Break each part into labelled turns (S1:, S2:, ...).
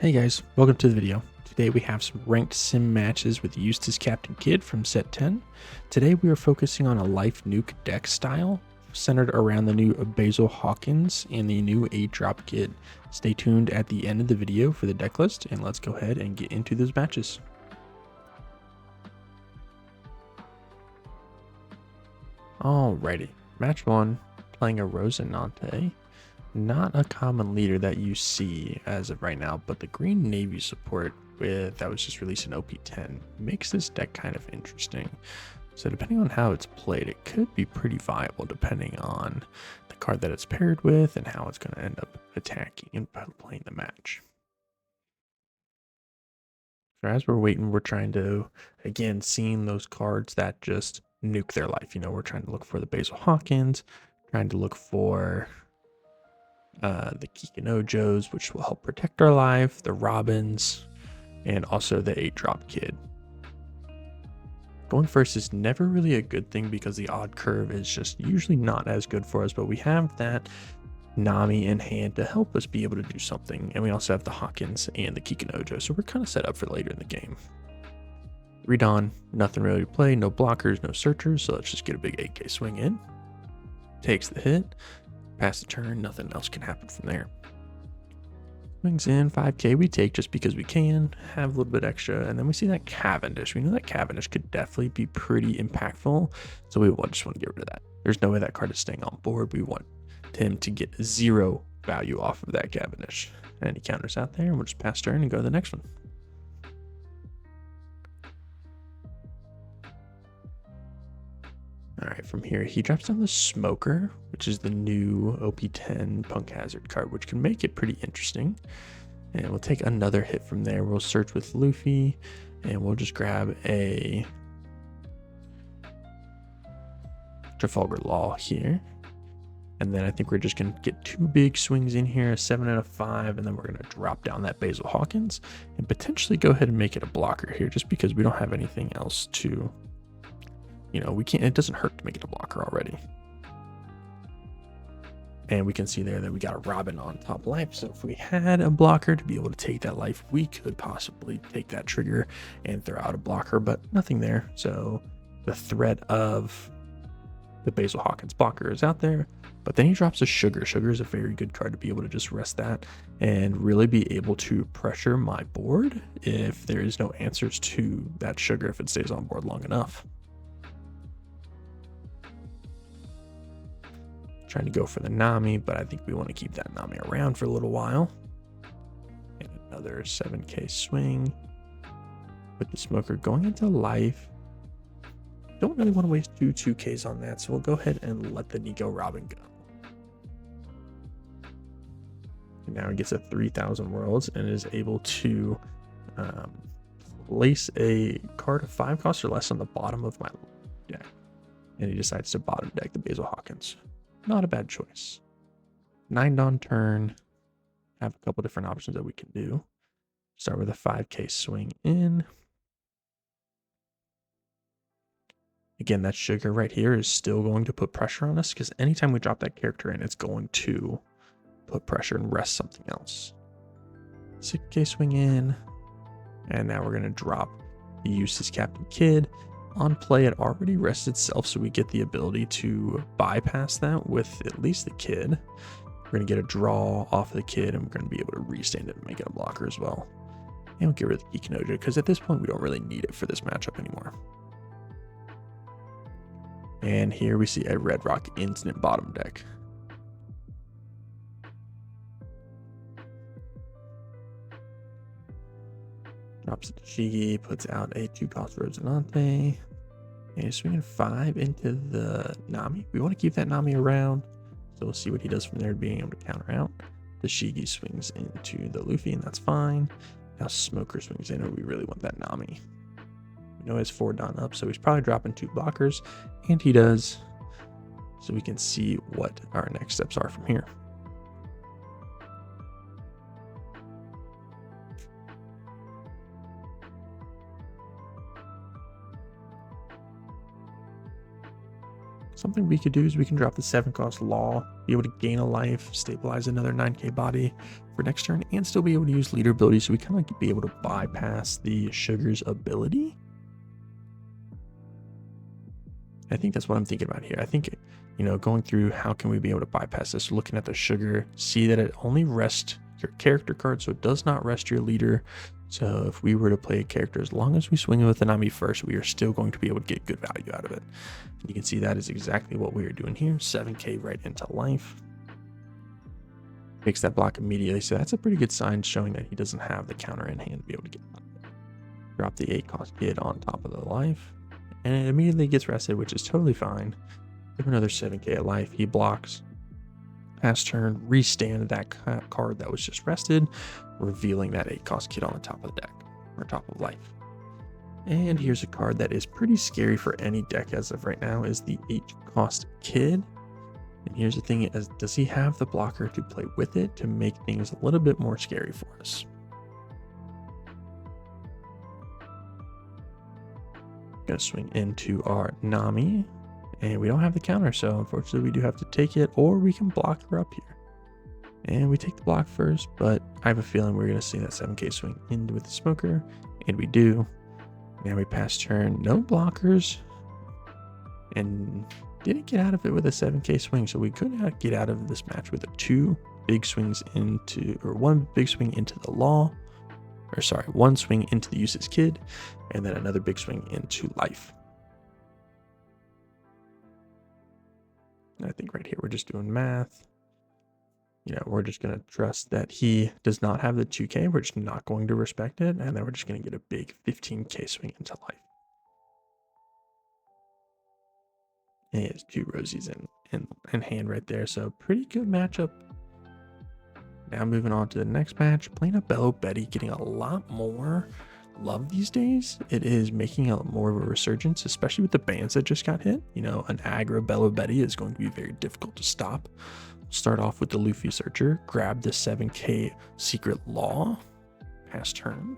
S1: Hey guys, welcome to the video. Today we have some ranked sim matches with Eustace Captain Kidd from set 10. Today we are focusing on a life nuke deck style centered around the new Basil Hawkins and the new 8-drop Kidd. Stay tuned at the end of the video for the deck list, and let's go ahead and get into those matches. Alrighty, match 1, playing a Rosinante. Not a common leader that you see as of right now, but the Green Navy support that was just released in OP10 makes this deck kind of interesting. So depending on how it's played, it could be pretty viable depending on the card that it's paired with and how it's going to end up attacking and playing the match. So as we're waiting, we're trying to, again, seeing those cards that just nuke their life. You know, we're trying to look for the Basil Hawkins, trying to look for the Kikanojos, which will help protect our life, the Robins, and also the 8-drop Kidd. Going first is never really a good thing because the odd curve is just usually not as good for us, but we have that Nami in hand to help us be able to do something, and we also have the Hawkins and the Kikanojo, so we're kind of set up for later in the game. Read on, nothing really to play, no blockers, no searchers, so let's just get a big 8k swing in. Takes the hit. Pass the turn, nothing else can happen from there. Swings in, 5k we take just because we can, have a little bit extra, and then we see that Cavendish. We know that Cavendish could definitely be pretty impactful, so we just want to get rid of that. There's no way that card is staying on board. We want him to get 0 value off of that Cavendish. And he counters out there, and we'll just pass turn and go to the next one. All right, from here, he drops down the Smoker, which is the new OP10 Punk Hazard card, which can make it pretty interesting. And we'll take another hit from there. We'll search with Luffy, and we'll just grab a Trafalgar Law here. And then I think we're just going to get 2 big swings in here, a 7 and a 5, and then we're going to drop down that Basil Hawkins and potentially go ahead and make it a blocker here just because we don't have anything else to... You know, we can't, it doesn't hurt to make it a blocker already. And we can see there that we got a Robin on top life. So if we had a blocker to be able to take that life, we could possibly take that trigger and throw out a blocker, but nothing there. So the threat of the Basil Hawkins blocker is out there, but then he drops a Sugar. Sugar is a very good card to be able to just rest that and really be able to pressure my board if there is no answers to that Sugar if it stays on board long enough. Trying to go for the Nami, but I think we want to keep that Nami around for a little while. And another 7k swing with the Smoker going into life. Don't really want to waste 2 2ks on that, so we'll go ahead and let the Nico Robin go. And now he gets a 3,000 worlds and is able to place a card of 5 cost or less on the bottom of my deck. And he decides to bottom deck the Basil Hawkins. Not a bad choice. 9 on turn. Have a couple different options that we can do. Start with a 5k swing in. Again, that Sugar right here is still going to put pressure on us because anytime we drop that character in, it's going to put pressure and rest something else. 6k swing in. And now we're going to drop the Eustace Captain Kidd. On play, it already rests itself, so we get the ability to bypass that with at least the Kidd. We're going to get a draw off of the Kidd, and we're going to be able to restand it and make it a blocker as well. And we'll get rid of the Kikanoja, because at this point, we don't really need it for this matchup anymore. And here we see a Red Rock instant bottom deck. Drops the Shigi, puts out a 2-cost Rosinante. And he's swinging 5 into the Nami. We want to keep that Nami around. So we'll see what he does from there, being able to counter out. The Shigi swings into the Luffy, and that's fine. Now Smoker swings in, and we really want that Nami. We know he has 4 done up, so he's probably dropping 2 blockers. And he does. So we can see what our next steps are from here. something we could do is we can drop the 7 cost Law, be able to gain a life, stabilize another 9k body for next turn, and still be able to use leader ability, so we kind of be able to bypass the Sugar's ability. I think that's what I'm thinking about here. I think, you know, going through how can we be able to bypass this, looking at the Sugar, see that it only rests your character card, so it does not rest your leader. So if we were to play a character, as long as we swing with the Nami first, we are still going to be able to get good value out of it. And you can see that is exactly what we are doing here. 7k right into life. Makes that block immediately, so that's a pretty good sign showing that he doesn't have the counter in hand to be able to get out of it. Drop the 8 cost kid on top of the life, and it immediately gets rested, which is totally fine. Give him another 7k of life. He blocks. Pass turn, restand that card that was just rested, revealing that 8 cost kid on the top of the deck, or top of life. And here's a card that is pretty scary for any deck as of right now, is the 8 cost kid. And here's the thing, is does he have the blocker to play with it to make things a little bit more scary for us? Gonna swing into our Nami, and we don't have the counter, so unfortunately we do have to take it, or we can block her up here. And we take the block first, but I have a feeling we're gonna see that 7k swing into with the smoker, and we do. Now we pass turn, no blockers, and didn't get out of it with a 7k swing, so we could not get out of this match with a 2 big swings into, or 1 big swing into the Law, or sorry, 1 swing into the Uses Kid, and then another big swing into life. And I think right here we're just doing math. You know, we're just going to trust that he does not have the 2k. We're just not going to respect it, and then we're just going to get a big 15k swing into life. And he has 2 rosies in hand right there, so pretty good matchup. Now moving on to the next match, playing a Bello Betty, getting a lot more love these days. It is making a more of a resurgence, especially with the bans that just got hit. You know, an aggro Bello Betty is going to be very difficult to stop. Start off with the Luffy Searcher, grab the 7k Secret Law, pass turn.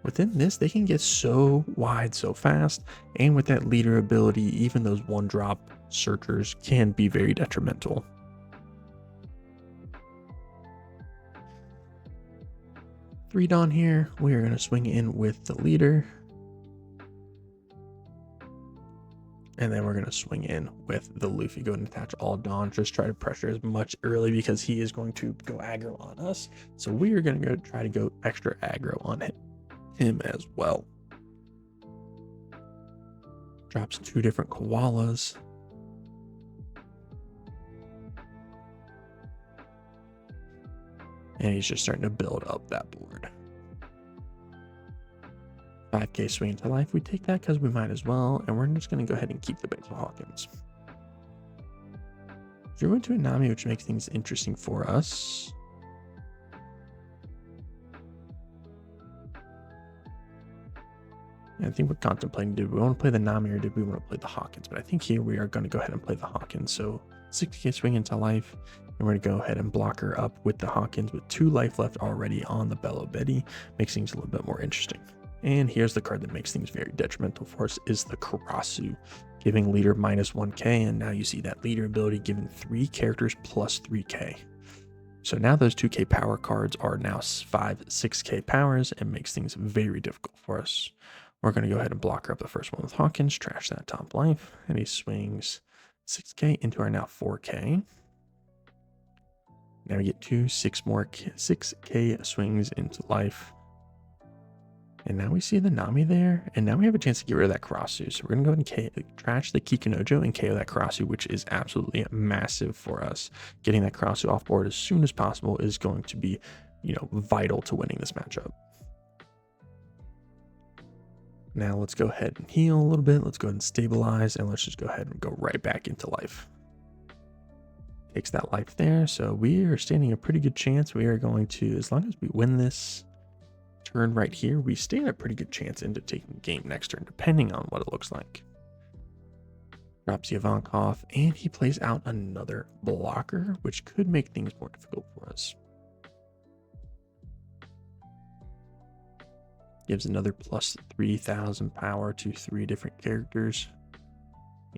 S1: Within this, they can get so wide so fast, and with that leader ability, even those 1-drop searchers can be very detrimental. Three Dawn here, we are going to swing in with the leader. And then we're going to swing in with the Luffy. Go and attach all Dawn. Just try to pressure as much early because he is going to go aggro on us. So we are going to try to go extra aggro on him as well. Drops 2 different koalas. And he's just starting to build up that board. 5k swing into life. We take that because we might as well, and we're just going to go ahead and keep the base of Hawkins. Drew into a Nami, which makes things interesting for us. And I think we're contemplating, did we want to play the Nami or did we want to play the Hawkins? But I think here we are going to go ahead and play the Hawkins. So 6k swing into life, and we're going to go ahead and block her up with the Hawkins with 2 life left already on the Bello Betty. Makes things a little bit more interesting. And here's the card that makes things very detrimental for us, is the Karasu, giving leader minus 1k. And now you see that leader ability giving 3 characters plus 3k. So now those 2k power cards are now 6k powers, and makes things very difficult for us. We're going to go ahead and block her up the first one with Hawkins, trash that top life, and he swings 6k into our now 4k. Now we get 6k swings into life. And now we see the Nami there, and now we have a chance to get rid of that Karasu. So we're going to go ahead and trash the Kikunojo and KO that Karasu, which is absolutely massive for us. Getting that Karasu off board as soon as possible is going to be, you know, vital to winning this matchup. Now let's go ahead and heal a little bit. Let's go ahead and stabilize, and let's just go ahead and go right back into life. Takes that life there, so we are standing a pretty good chance. We are going to, as long as we win this turn right here, we stand a pretty good chance into taking the game next turn, depending on what it looks like. Drops Ivankov, and he plays out another blocker, which could make things more difficult for us. gives another plus 3,000 power to 3 different characters.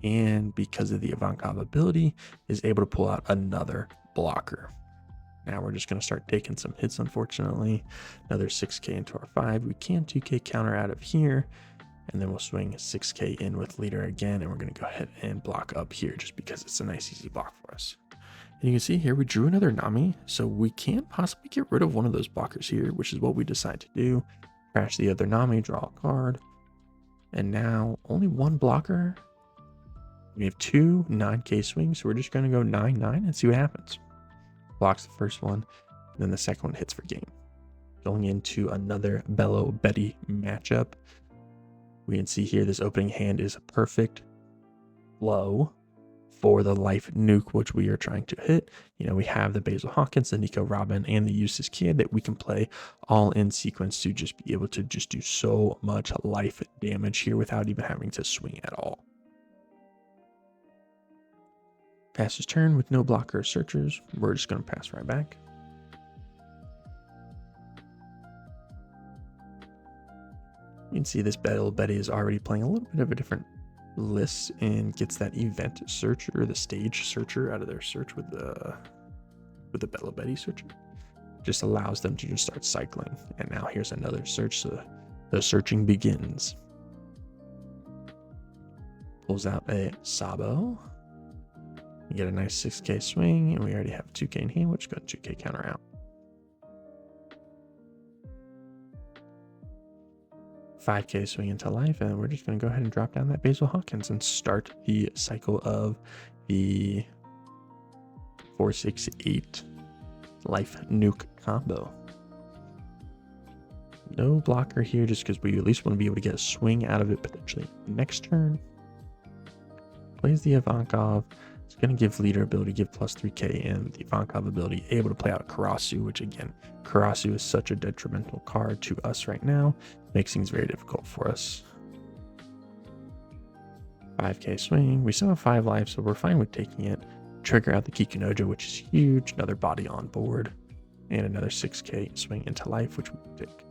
S1: And because of the Ivankov ability, is able to pull out another blocker. Now we're just going to start taking some hits, unfortunately. Another 6k into our 5. We can 2k counter out of here. And then we'll swing 6k in with leader again. And we're going to go ahead and block up here just because it's a nice easy block for us. And you can see here we drew another Nami. So we can possibly get rid of one of those blockers here, which is what we decide to do. Crash the other Nami, draw a card. And now only one blocker. We have 2 9k swings. So we're just going to go 9-9 and see what happens. Blocks the first one, and then the second one hits for game. Going into another Bello Betty matchup, we can see here this opening hand is a perfect flow for the life nuke, which we are trying to hit. You know, we have the Basil Hawkins, the Nico Robin, and the Eustace Kid that we can play all in sequence to just be able to just do so much life damage here without even having to swing at all. Pass his turn with no blocker or searchers. We're just going to pass right back. You can see this Bello Betty is already playing a little bit of a different list and gets that event searcher, the stage searcher out of their search with the Bello Betty searcher. Just allows them to just start cycling. And now here's another search, so the searching begins. Pulls out a Sabo. You get a nice 6k swing, and we already have 2k in hand, which got 2k counter out. 5k swing into life, and we're just going to go ahead and drop down that Basil Hawkins and start the cycle of the 4-6-8 life nuke combo. No blocker here, just because we at least want to be able to get a swing out of it potentially next turn. Plays the Ivankov. It's going to give leader ability, give plus 3k, and the Ivankov ability able to play out Karasu, which again, Karasu is such a detrimental card to us right now. Makes things very difficult for us. 5k swing. We still have 5 life, so we're fine with taking it. Trigger out the Kikunojo, which is huge. Another body on board. And another 6k swing into life, which we can take.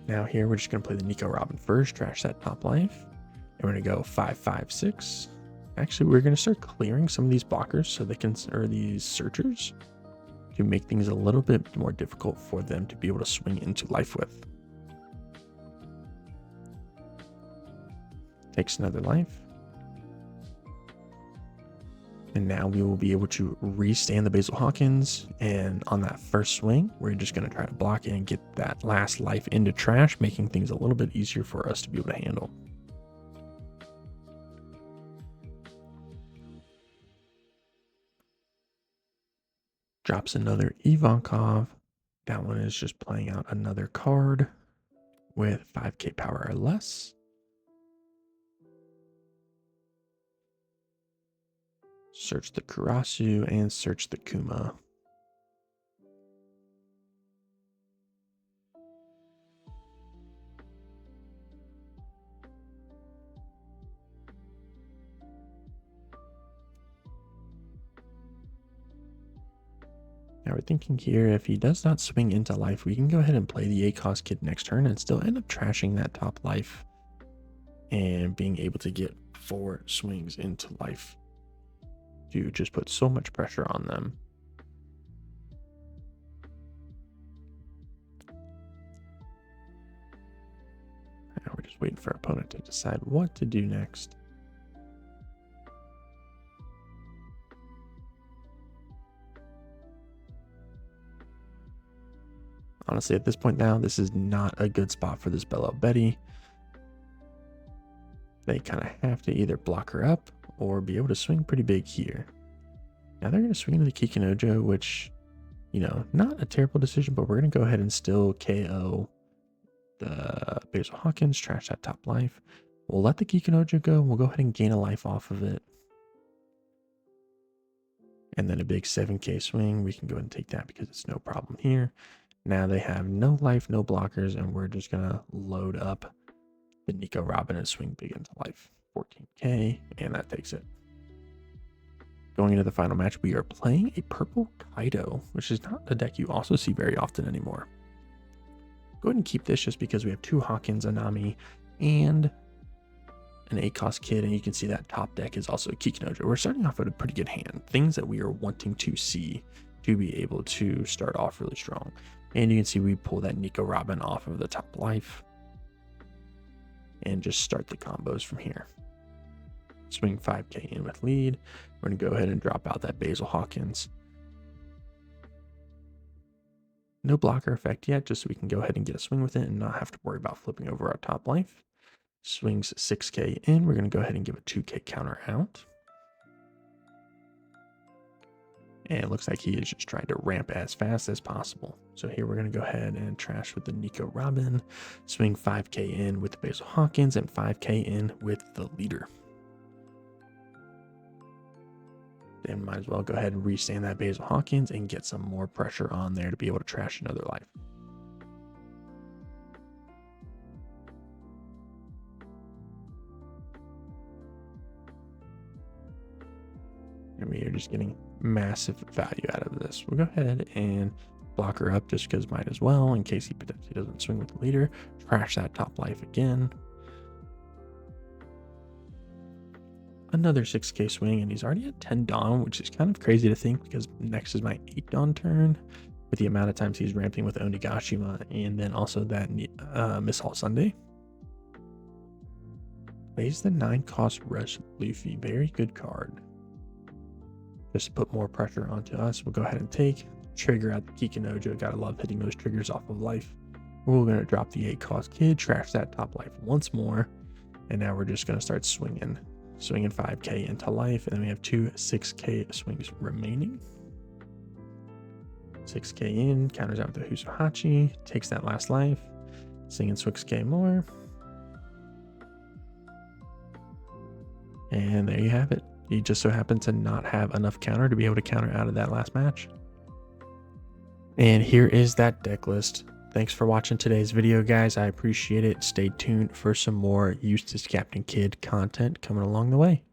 S1: Now here, we're just going to play the Nico Robin first, trash that top life. And we're going to go 5-5-6. Actually, we're going to start clearing some of these blockers so they can, or these searchers, to make things a little bit more difficult for them to be able to swing into life with. Takes another life. And now we will be able to restand the Basil Hawkins. And on that first swing, we're just going to try to block it and get that last life into trash, making things a little bit easier for us to be able to handle. Drops another Ivankov. That one is just playing out another card with 5k power or less. Search the Karasu and search the Kuma. Now we're thinking here, if he does not swing into life, we can go ahead and play the ACOS Kid next turn and still end up trashing that top life and being able to get 4 swings into life to just put so much pressure on them. Now we're just waiting for our opponent to decide what to do next. Honestly, at this point now, this is not a good spot for this Bello Betty. They kind of have to either block her up or be able to swing pretty big here. Now they're going to swing into the Kikunojo, which, you know, not a terrible decision, but we're going to go ahead and still KO the Basil Hawkins, trash that top life. We'll let the Kikunojo go. We'll go ahead and gain a life off of it. And then a big 7k swing. We can go ahead and take that because it's no problem here. Now they have no life, no blockers, and we're just going to load up the Nico Robin and swing big into life. 14k, and that takes it. Going into the final match, we are playing a purple Kaido, which is not a deck you also see very often anymore. Go ahead and keep this just because we have 2 Hawkins, a Nami, and an 8-cost kid, and you can see that top deck is also a Kikinojo. We're starting off with a pretty good hand. Things that we are wanting to see to be able to start off really strong. And you can see we pull that Nico Robin off of the top life and just start the combos from here. Swing 5k in with lead. We're going to go ahead and drop out that Basil Hawkins. No blocker effect yet, just so we can go ahead and get a swing with it and not have to worry about flipping over our top life. Swings 6k in. We're going to go ahead and give a 2k counter out. And it looks like he is just trying to ramp as fast as possible. So here we're going to go ahead and trash with the Nico Robin. Swing 5k in with the Basil Hawkins and 5k in with the leader. Then might as well go ahead and restand that Basil Hawkins and get some more pressure on there to be able to trash another life. And we are just getting massive value out of this. We'll go ahead and block her up just because might as well, in case he potentially doesn't swing with the leader. Trash that top life again. Another 6k swing, and he's already at 10 Dawn, which is kind of crazy to think because next is my 8 Dawn turn with the amount of times he's ramping with Onigashima and then also that Miss All Sunday. Plays the 9-cost Rush Luffy. Very good card. Just to put more pressure onto us, we'll go ahead and take. Trigger out the Kikinojo. Gotta love hitting those triggers off of life. We're going to drop the 8-cost kid, trash that top life once more, and now we're just going to start swinging 5k into life, and then we have 2 6k swings remaining. 6k in, counters out with the Husuhachi, takes that last life, singing 6k more, and there you have it. He just so happened to not have enough counter to be able to counter out of that last match. And here is that deck list. Thanks for watching today's video, guys. I appreciate it. Stay tuned for some more Eustace Captain Kidd content coming along the way.